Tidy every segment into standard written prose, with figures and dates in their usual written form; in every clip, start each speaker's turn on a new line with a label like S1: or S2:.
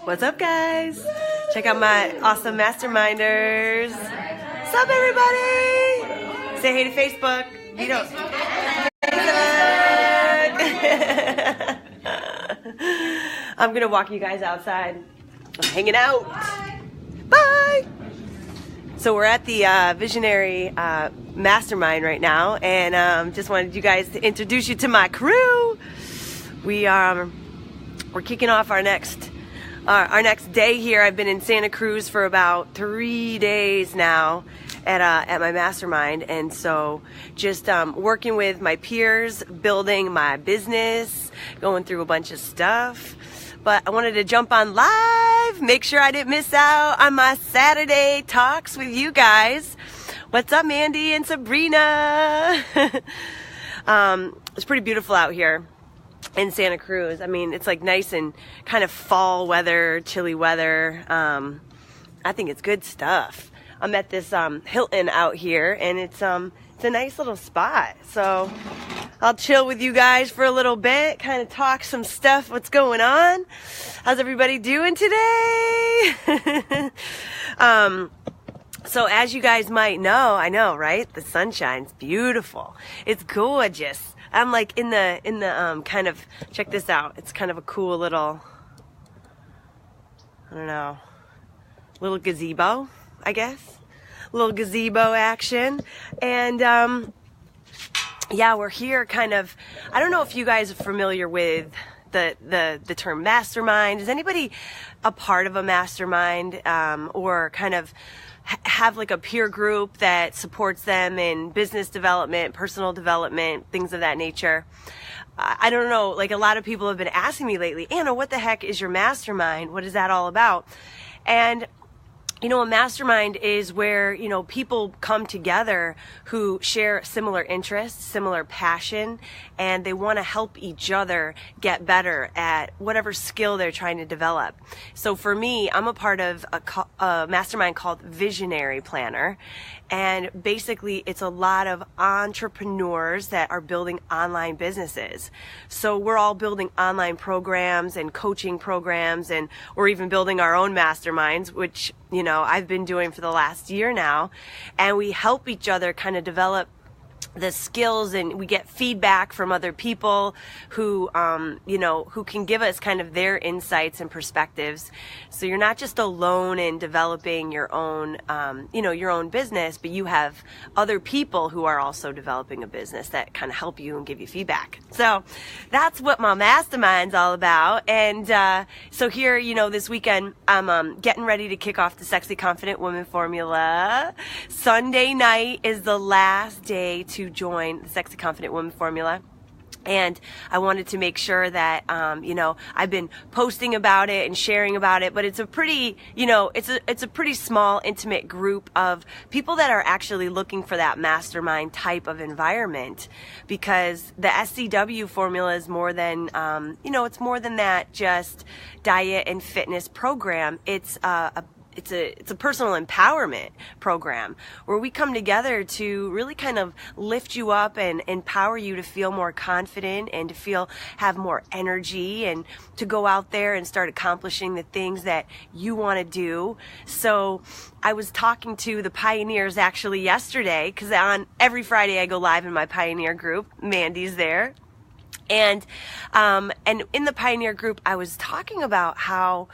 S1: What's up, guys? Check out my awesome masterminders. What's up, everybody? Say hey to Facebook. You don't. Facebook. I'm gonna walk you guys outside. I'm hanging out. Bye. So we're at the Visionary Mastermind right now, and just wanted you guys to introduce you to my crew. We're kicking off our next day here. I've been in Santa Cruz for about 3 days now at my mastermind, and so just working with my peers, building my business, going through a bunch of stuff. But I wanted to jump on live, make sure I didn't miss out on my Saturday talks with you guys. What's up, Mandy and Sabrina? It's pretty beautiful out here in Santa Cruz. I mean, it's like nice and kind of fall weather, chilly weather. I think it's good stuff. I'm at this Hilton out here, and it's a nice little spot. So I'll chill with you guys for a little bit, kind of talk some stuff, what's going on. How's everybody doing today? So as you guys might know, I know, right? The sunshine's beautiful. It's gorgeous. I'm like in the kind of, check this out. It's kind of a cool little, I don't know, little gazebo, I guess. Little gazebo action. And yeah, we're here kind of, I don't know if you guys are familiar with the term mastermind. Is anybody a part of a mastermind, or kind of have like a peer group that supports them in business development, personal development, things of that nature? I don't know, like a lot of people have been asking me lately, Anna, what the heck is your mastermind? What is that all about? And you know, a mastermind is where, you know, people come together who share similar interests, similar passion, and they want to help each other get better at whatever skill they're trying to develop. So for me, I'm a part of a mastermind called Visionary Planner. And basically, it's a lot of entrepreneurs that are building online businesses. So we're all building online programs and coaching programs, and we're even building our own masterminds, which, you know, I've been doing for the last year now. And we help each other kind of develop the skills, and we get feedback from other people who, you know, who can give us kind of their insights and perspectives. So you're not just alone in developing your own, you know, your own business, but you have other people who are also developing a business that kind of help you and give you feedback. So that's what my mastermind's all about. And so here, you know, this weekend, I'm getting ready to kick off the Sexy Confident Woman Formula. Sunday night is the last day to join the Sexy Confident Woman Formula. And I wanted to make sure that, you know, I've been posting about it and sharing about it, but it's a pretty, you know, it's a pretty small, intimate group of people that are actually looking for that mastermind type of environment, because the SCW formula is more than, you know, it's more than that just diet and fitness program. It's a personal empowerment program where we come together to really kind of lift you up and empower you to feel more confident and to have more energy and to go out there and start accomplishing the things that you want to do. So I was talking to the pioneers actually yesterday, because on every Friday I go live in my pioneer group. Mandy's there. And in the pioneer group, I was talking about how,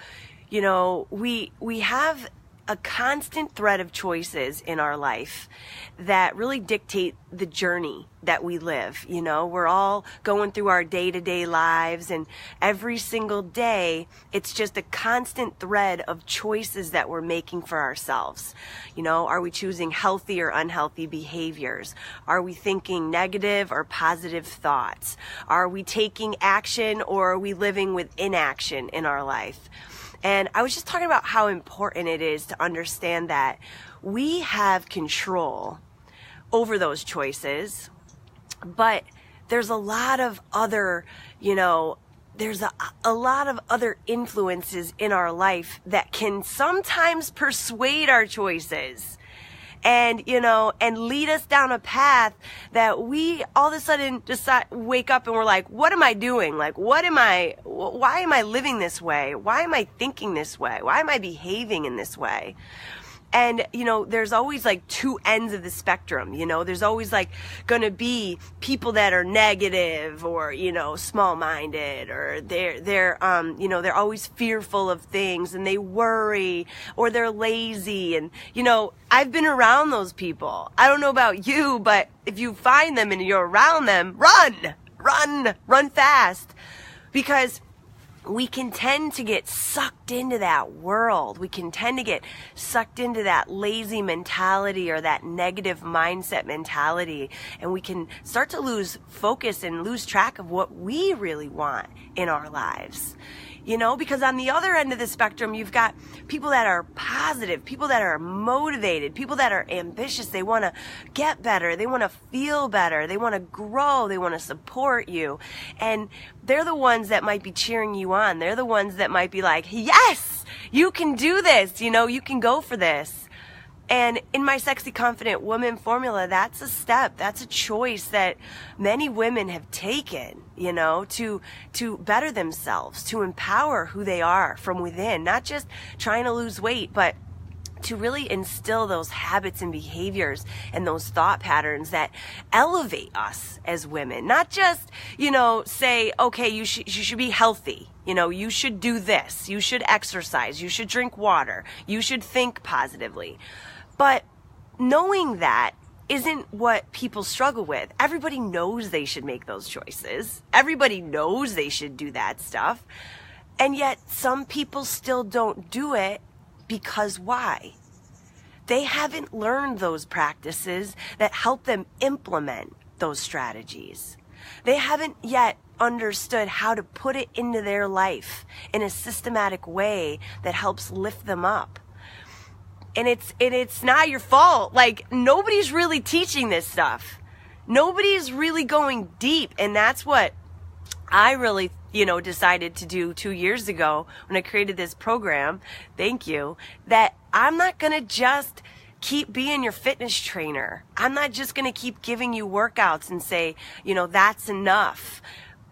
S1: you know, we have a constant thread of choices in our life that really dictate the journey that we live. You know, we're all going through our day-to-day lives, and every single day, it's just a constant thread of choices that we're making for ourselves. You know, are we choosing healthy or unhealthy behaviors? Are we thinking negative or positive thoughts? Are we taking action, or are we living with inaction in our life? And I was just talking about how important it is to understand that we have control over those choices, but there's a lot of other, you know, there's a lot of other influences in our life that can sometimes persuade our choices. and, you know, and lead us down a path that we all of a sudden decide, wake up and we're like, what am I doing? Like, why am I living this way? Why am I thinking this way? Why am I behaving in this way? And, you know, there's always like two ends of the spectrum, you know, there's always like going to be people that are negative or, you know, small-minded, or they're you know, they're always fearful of things and they worry, or they're lazy. And, you know, I've been around those people. I don't know about you, but if you find them and you're around them, run fast, because we can tend to get sucked into that world. We can tend to get sucked into that lazy mentality or that negative mindset mentality. And we can start to lose focus and lose track of what we really want in our lives. You know, because on the other end of the spectrum, you've got people that are positive, people that are motivated, people that are ambitious. They want to get better. They want to feel better. They want to grow. They want to support you. And they're the ones that might be cheering you on. They're the ones that might be like, yes, you can do this. You know, you can go for this. And in my Sexy Confident Woman formula, that's a step, that's a choice that many women have taken, you know, to better themselves, to empower who they are from within, not just trying to lose weight, but to really instill those habits and behaviors and those thought patterns that elevate us as women. Not just, you know, say, okay, you should be healthy. You know, you should do this. You should exercise. You should drink water. You should think positively. But knowing that isn't what people struggle with. Everybody knows they should make those choices. Everybody knows they should do that stuff. And yet some people still don't do it. Because why? They haven't learned those practices that help them implement those strategies. They haven't yet understood how to put it into their life in a systematic way that helps lift them up. And it's not your fault. Like, nobody's really teaching this stuff. Nobody's really going deep. And that's what I really, you know, decided to do 2 years ago when I created this program. Thank you. That I'm not going to just keep being your fitness trainer. I'm not just going to keep giving you workouts and say, you know, that's enough.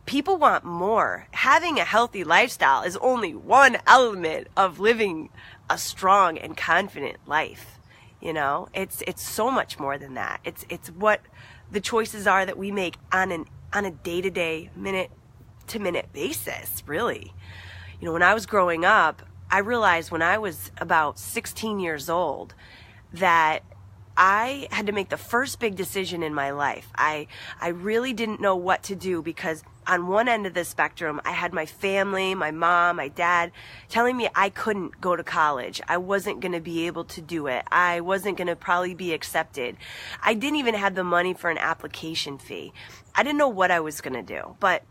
S1: People want more. Having a healthy lifestyle is only one element of living a strong and confident life. You know, it's so much more than that. It's what the choices are that we make on a day-to-day, minute-to-minute basis, really. You know, when I was growing up, I realized when I was about 16 years old that I had to make the first big decision in my life. I really didn't know what to do, because on one end of the spectrum, I had my family, my mom, my dad, telling me I couldn't go to college. I wasn't going to be able to do it. I wasn't going to probably be accepted. I didn't even have the money for an application fee. I didn't know what I was going to do. But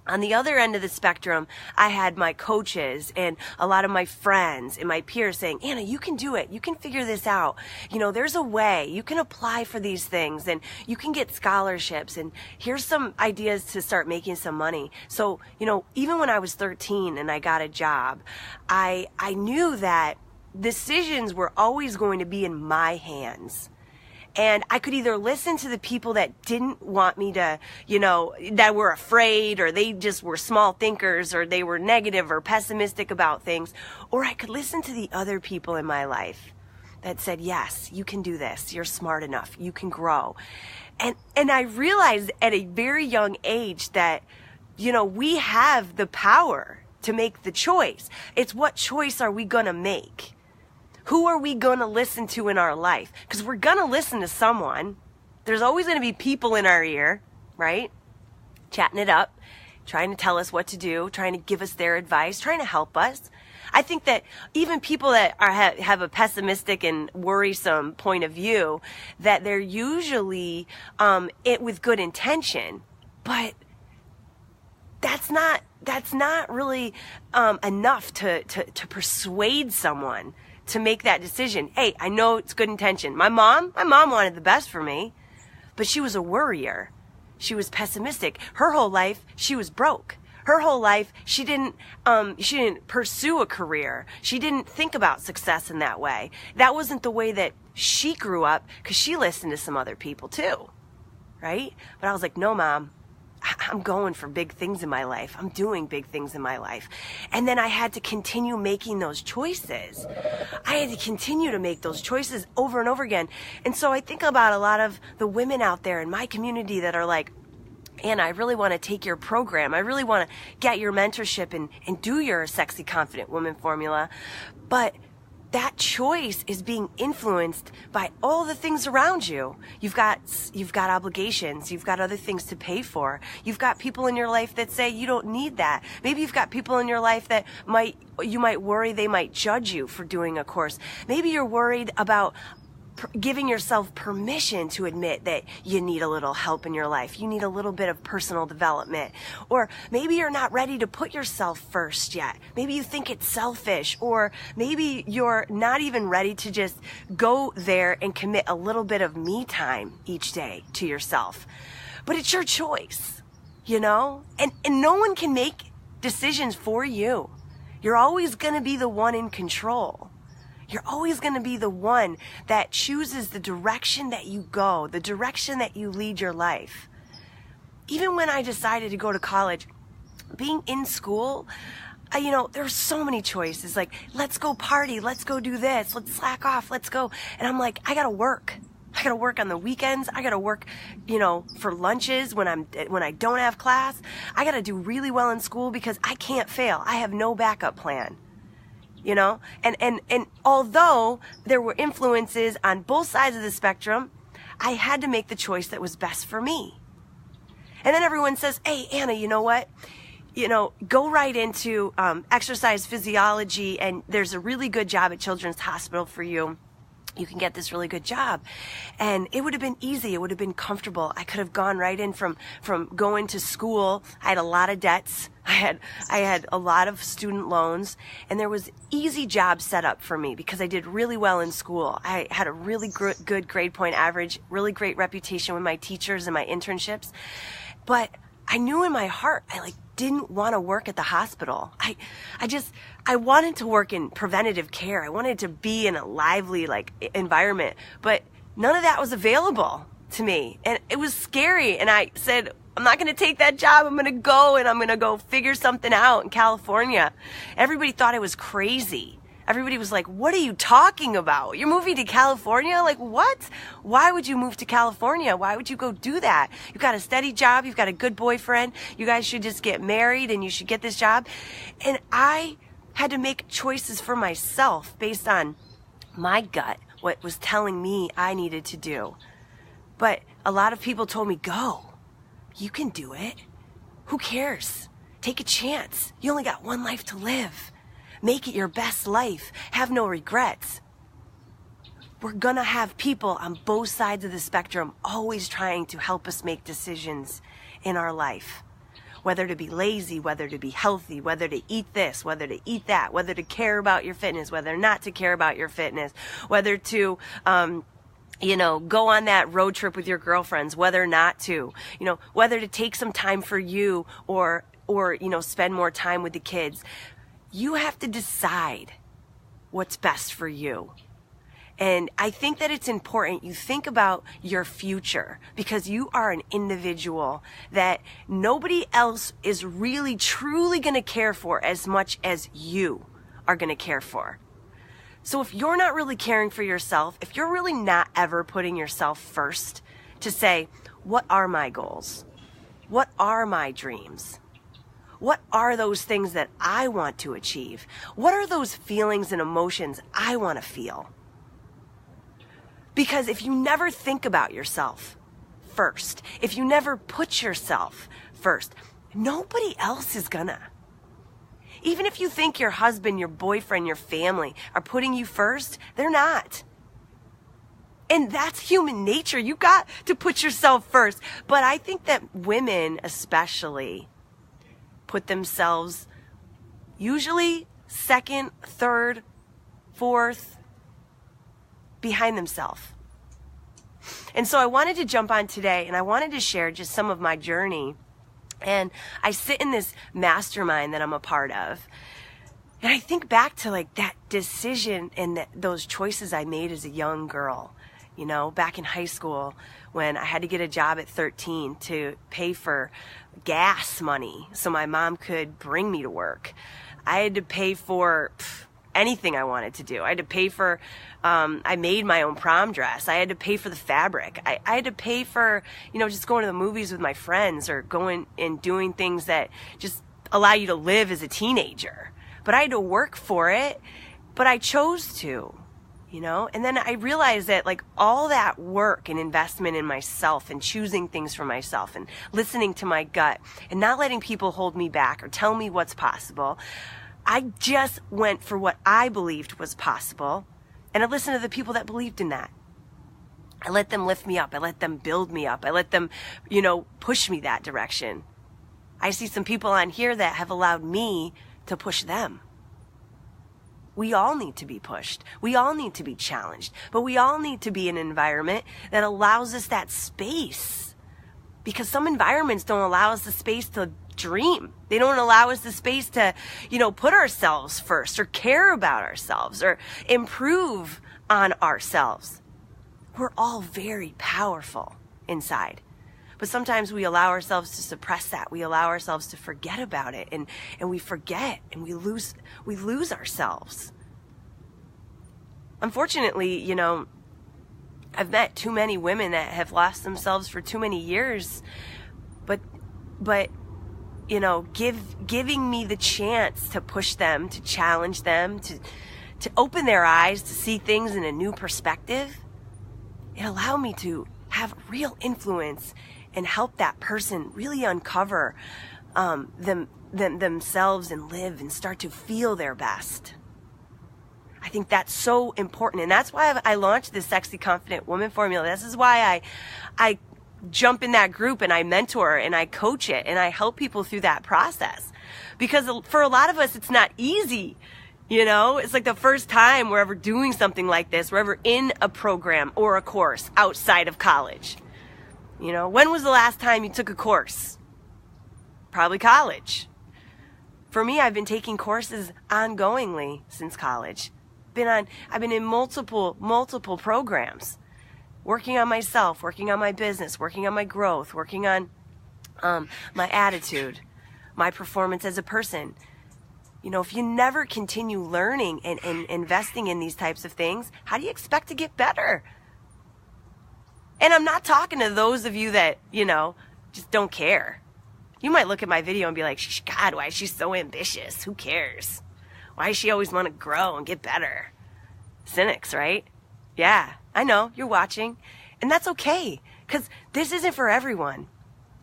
S1: on the other end of the spectrum, I had my coaches and a lot of my friends and my peers saying, Anna, you can do it. You can figure this out. You know, there's a way. You can apply for these things and you can get scholarships. And here's some ideas to start making some money. So, you know, even when I was 13 and I got a job, I knew that decisions were always going to be in my hands. And I could either listen to the people that didn't want me to, you know, that were afraid, or they just were small thinkers, or they were negative or pessimistic about things, or I could listen to the other people in my life that said, yes, you can do this. You're smart enough. You can grow. And I realized at a very young age that, you know, we have the power to make the choice. It's what choice are we going to make? Who are we going to listen to in our life? Because we're going to listen to someone. There's always going to be people in our ear, right? Chatting it up, trying to tell us what to do, trying to give us their advice, trying to help us. I think that even people that have a pessimistic and worrisome point of view, that they're usually with good intention, but that's not really enough to persuade someone to make that decision. Hey, I know it's good intention. My mom wanted the best for me, but she was a worrier. She was pessimistic. Her whole life, she was broke. Her whole life, she didn't pursue a career. She didn't think about success in that way. That wasn't the way that she grew up, because she listened to some other people too, right? But I was like, no, Mom, I'm going for big things in my life. I'm doing big things in my life. And then I had to continue making those choices. I had to continue to make those choices over and over again. And so I think about a lot of the women out there in my community that are like, Anna, I really want to take your program. I really want to get your mentorship and do your Sexy Confident Woman formula. But that choice is being influenced by all the things around you. You've got obligations. You've got other things to pay for. You've got people in your life that say you don't need that. Maybe you've got people in your life that you might worry they might judge you for doing a course. Maybe you're worried about giving yourself permission to admit that you need a little help in your life. You need a little bit of personal development. Or maybe you're not ready to put yourself first yet. Maybe you think it's selfish, or maybe you're not even ready to just go there and commit a little bit of me time each day to yourself. But it's your choice, you know? And no one can make decisions for you. You're always going to be the one in control. You're always going to be the one that chooses the direction that you go, the direction that you lead your life. Even when I decided to go to college, being in school, there were so many choices. Like, let's go party, let's go do this, let's slack off, let's go. And I'm like, I got to work. I got to work on the weekends. I got to work, for lunches when I don't have class. I got to do really well in school because I can't fail. I have no backup plan. And although there were influences on both sides of the spectrum, I had to make the choice that was best for me. And then everyone says, hey, Anna, you know what? Go right into exercise physiology, and there's a really good job at Children's Hospital for you. You can get this really good job. And it would have been easy. It would have been comfortable. I could have gone right in from going to school. I had a lot of debts. I had a lot of student loans, and there was easy job set up for me because I did really well in school. I had a really good grade point average, really great reputation with my teachers and my internships. But I knew in my heart, I didn't want to work at the hospital. I wanted to work in preventative care. I wanted to be in a lively environment, but none of that was available to me. And it was scary. And I said, I'm not going to take that job. I'm going to go and I'm going to go figure something out in California. Everybody thought I was crazy. Everybody was like, what are you talking about? You're moving to California? Like, what? Why would you move to California? Why would you go do that? You've got a steady job. You've got a good boyfriend. You guys should just get married and you should get this job. And I had to make choices for myself based on my gut, what was telling me I needed to do. But a lot of people told me, go. You can do it. Who cares? Take a chance. You only got one life to live. Make it your best life. Have no regrets. We're gonna have people on both sides of the spectrum always trying to help us make decisions in our life. Whether to be lazy, whether to be healthy, whether to eat this, whether to eat that, whether to care about your fitness, whether not to care about your fitness, whether to go on that road trip with your girlfriends, whether not to, whether to take some time for you or spend more time with the kids. You have to decide what's best for you. And I think that it's important you think about your future, because you are an individual that nobody else is really truly going to care for as much as you are going to care for. So if you're not really caring for yourself, if you're really not ever putting yourself first to say, what are my goals? What are my dreams? What are those things that I want to achieve? What are those feelings and emotions I want to feel? Because if you never think about yourself first, if you never put yourself first, nobody else is gonna. Even if you think your husband, your boyfriend, your family are putting you first, they're not. And that's human nature. You got to put yourself first. But I think that women especially put themselves usually second, third, fourth, behind themselves. And so I wanted to jump on today and I wanted to share just some of my journey And I sit in this mastermind that I'm a part of, and I think back to like that decision and those choices I made as a young girl, you know, back in high school when I had to get a job at 13 to pay for gas money so my mom could bring me to work. I had to pay for anything I wanted to do. I had to pay for, I made my own prom dress. I had to pay for the fabric. I had to pay for, you know, just going to the movies with my friends or going and doing things that just allow you to live as a teenager. But I had to work for it, but I chose to, you know? And then I realized that like all that work and investment in myself and choosing things for myself and listening to my gut and not letting people hold me back or tell me what's possible, I just went for what I believed was possible, and I listened to the people that believed in that. I let them lift me up. I let them build me up. I let them, you know, push me that direction. I see some people on here that have allowed me to push them. We all need to be pushed. We all need to be challenged, but we all need to be in an environment that allows us that space, because some environments don't allow us the space to dream. They don't allow us the space to, you know, put ourselves first or care about ourselves or improve on ourselves. We're all very powerful inside, but sometimes we allow ourselves to suppress that. We allow ourselves to forget about it, and we forget and we lose ourselves. Unfortunately, you know, I've met too many women that have lost themselves for too many years, but you know, giving me the chance to push them, to challenge them, to open their eyes, to see things in a new perspective, it allowed me to have real influence and help that person really uncover themselves and live and start to feel their best. I think that's so important, and that's why I launched this Sexy Confident Woman formula. This is why I jump in that group and I mentor and I coach it and I help people through that process, because for a lot of us it's not easy, you know. It's like the first time we're ever doing something like this, we're ever in a program or a course outside of college. You know, when was the last time you took a course? Probably college. For me, I've been taking courses ongoingly since college. I've been in multiple programs, working on myself, working on my business, working on my growth, working on my attitude, my performance as a person. You know, if you never continue learning and investing in these types of things, how do you expect to get better? And I'm not talking to those of you that, you know, just don't care. You might look at my video and be like, God, why is she so ambitious? Who cares? Why does she always want to grow and get better? Cynics, right? Yeah, I know, you're watching. And that's okay, because this isn't for everyone.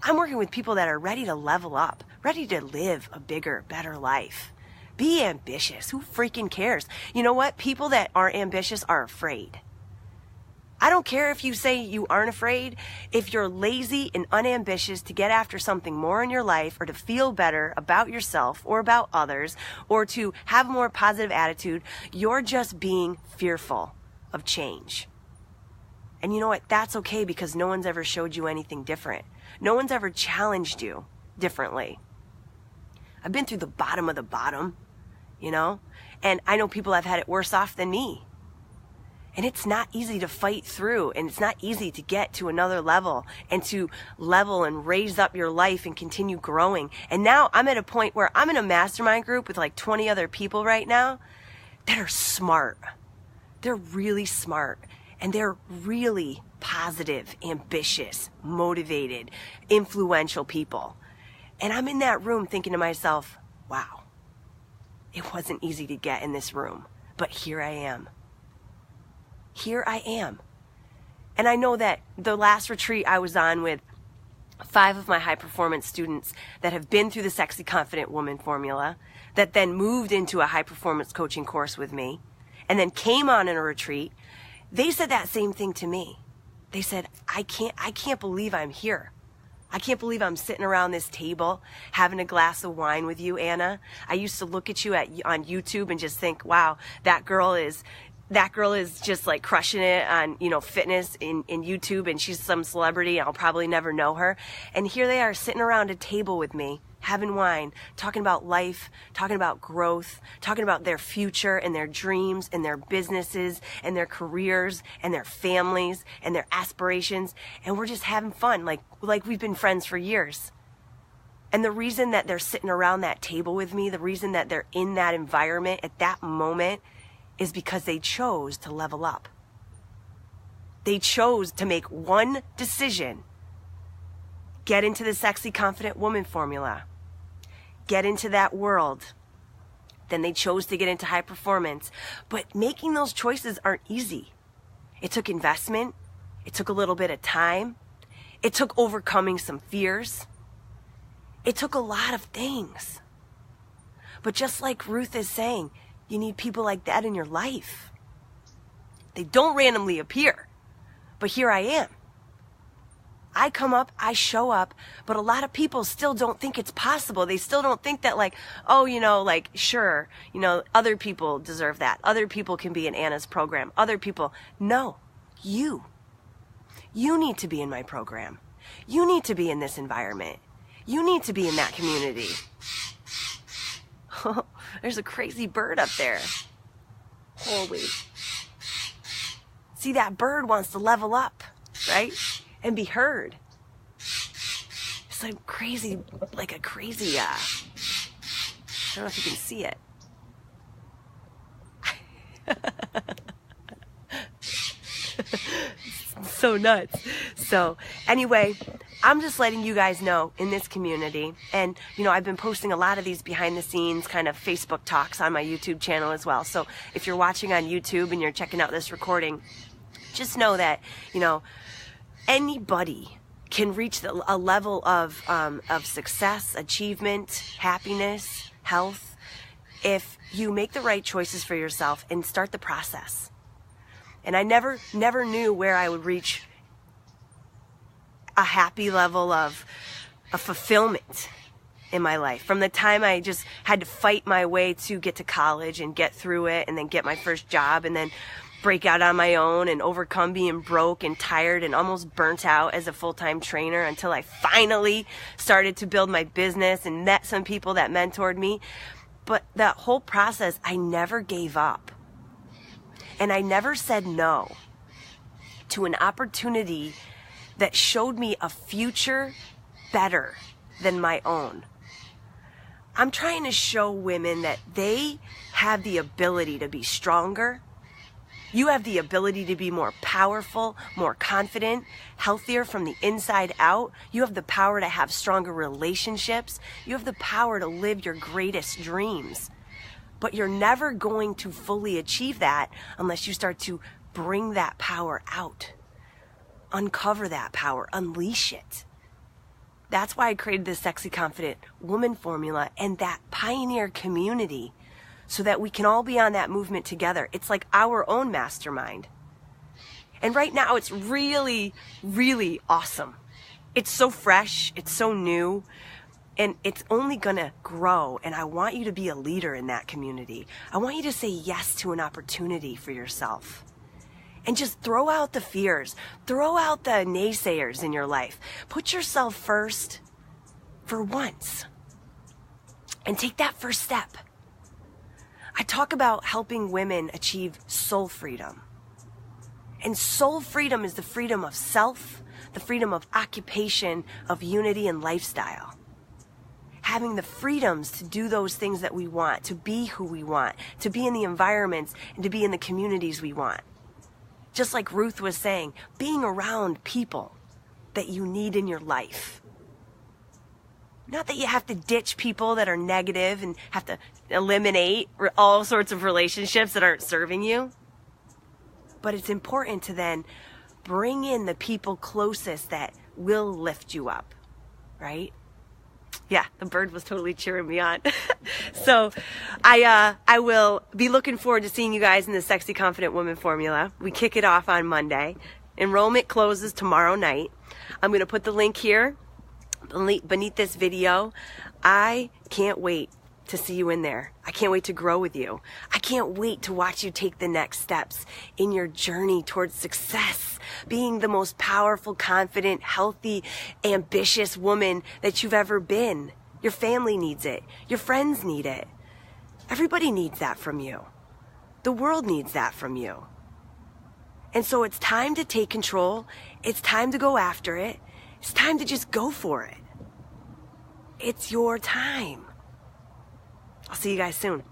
S1: I'm working with people that are ready to level up, ready to live a bigger, better life. Be ambitious. Who freaking cares? You know what? People that aren't ambitious are afraid. I don't care if you say you aren't afraid. If you're lazy and unambitious to get after something more in your life, or to feel better about yourself or about others, or to have a more positive attitude, you're just being fearful of change. And you know what? That's okay, because no one's ever showed you anything different. No one's ever challenged you differently. I've been through the bottom of the bottom, you know, and I know people have had it worse off than me. And it's not easy to fight through, and it's not easy to get to another level and to level and raise up your life and continue growing. And now I'm at a point where I'm in a mastermind group with like 20 other people right now that are smart. They're really smart, and they're really positive, ambitious, motivated, influential people. And I'm in that room thinking to myself, wow, it wasn't easy to get in this room, but here I am. Here I am. And I know that the last retreat I was on with 5 of my high performance students that have been through the Sexy Confident Woman formula, that then moved into a high performance coaching course with me, and then came on in a retreat, they said that same thing to me. They said, I can't believe I'm here. I can't believe I'm sitting around this table having a glass of wine with you, Anna. I used to look at you on YouTube and just think, wow, that girl is that girl is just like crushing it on, you know, fitness in YouTube, and she's some celebrity. I'll probably never know her. And here they are sitting around a table with me, having wine, talking about life, talking about growth, talking about their future and their dreams and their businesses and their careers and their families and their aspirations. And we're just having fun, like we've been friends for years. And the reason that they're sitting around that table with me, the reason that they're in that environment at that moment, is because they chose to level up. They chose to make one decision. Get into the sexy, confident woman formula. Get into that world. Then they chose to get into high performance. But making those choices aren't easy. It took investment. It took a little bit of time. It took overcoming some fears. It took a lot of things. But just like Ruth is saying, you need people like that in your life. They don't randomly appear, but here I am. I come up, I show up, but a lot of people still don't think it's possible. They still don't think that, like, oh, you know, like, sure, you know, other people deserve that. Other people can be in Anna's program. Other people. No, you need to be in my program. You need to be in this environment. You need to be in that community. There's a crazy bird up there. Holy. See, that bird wants to level up, right? And be heard. It's like crazy, like a crazy, I don't know if you can see it. So nuts. So anyway, I'm just letting you guys know in this community, and you know, I've been posting a lot of these behind the scenes kind of Facebook talks on my YouTube channel as well. So if you're watching on YouTube and you're checking out this recording, just know that, you know, anybody can reach a level of success, achievement, happiness, health, if you make the right choices for yourself and start the process. And I never knew where I would reach a happy level of fulfillment in my life. From the time I just had to fight my way to get to college and get through it and then get my first job and then break out on my own and overcome being broke and tired and almost burnt out as a full-time trainer until I finally started to build my business and met some people that mentored me. But that whole process, I never gave up. And I never said no to an opportunity that showed me a future better than my own. I'm trying to show women that they have the ability to be stronger. You have the ability to be more powerful, more confident, healthier from the inside out. You have the power to have stronger relationships. You have the power to live your greatest dreams. But you're never going to fully achieve that unless you start to bring that power out. Uncover that power, unleash it. That's why I created this Sexy Confident Woman formula and that pioneer community so that we can all be on that movement together. It's like our own mastermind. And right now it's really, really awesome. It's so fresh, it's so new, and it's only gonna grow. And I want you to be a leader in that community. I want you to say yes to an opportunity for yourself. And just throw out the fears. Throw out the naysayers in your life. Put yourself first for once. And take that first step. I talk about helping women achieve soul freedom. And soul freedom is the freedom of self, the freedom of occupation, of unity and lifestyle. Having the freedoms to do those things that we want, to be who we want, to be in the environments and to be in the communities we want. Just like Ruth was saying, being around people that you need in your life. Not that you have to ditch people that are negative and have to eliminate all sorts of relationships that aren't serving you. But it's important to then bring in the people closest that will lift you up, right? Yeah, the bird was totally cheering me on. So I will be looking forward to seeing you guys in the Sexy Confident Woman formula. We kick it off on Monday. Enrollment closes tomorrow night. I'm going to put the link here beneath this video. I can't wait to see you in there. I can't wait to grow with you. I can't wait to watch you take the next steps in your journey towards success, being the most powerful, confident, healthy, ambitious woman that you've ever been. Your family needs it. Your friends need it. Everybody needs that from you. The world needs that from you. And so it's time to take control. It's time to go after it. It's time to just go for it. It's your time. I'll see you guys soon.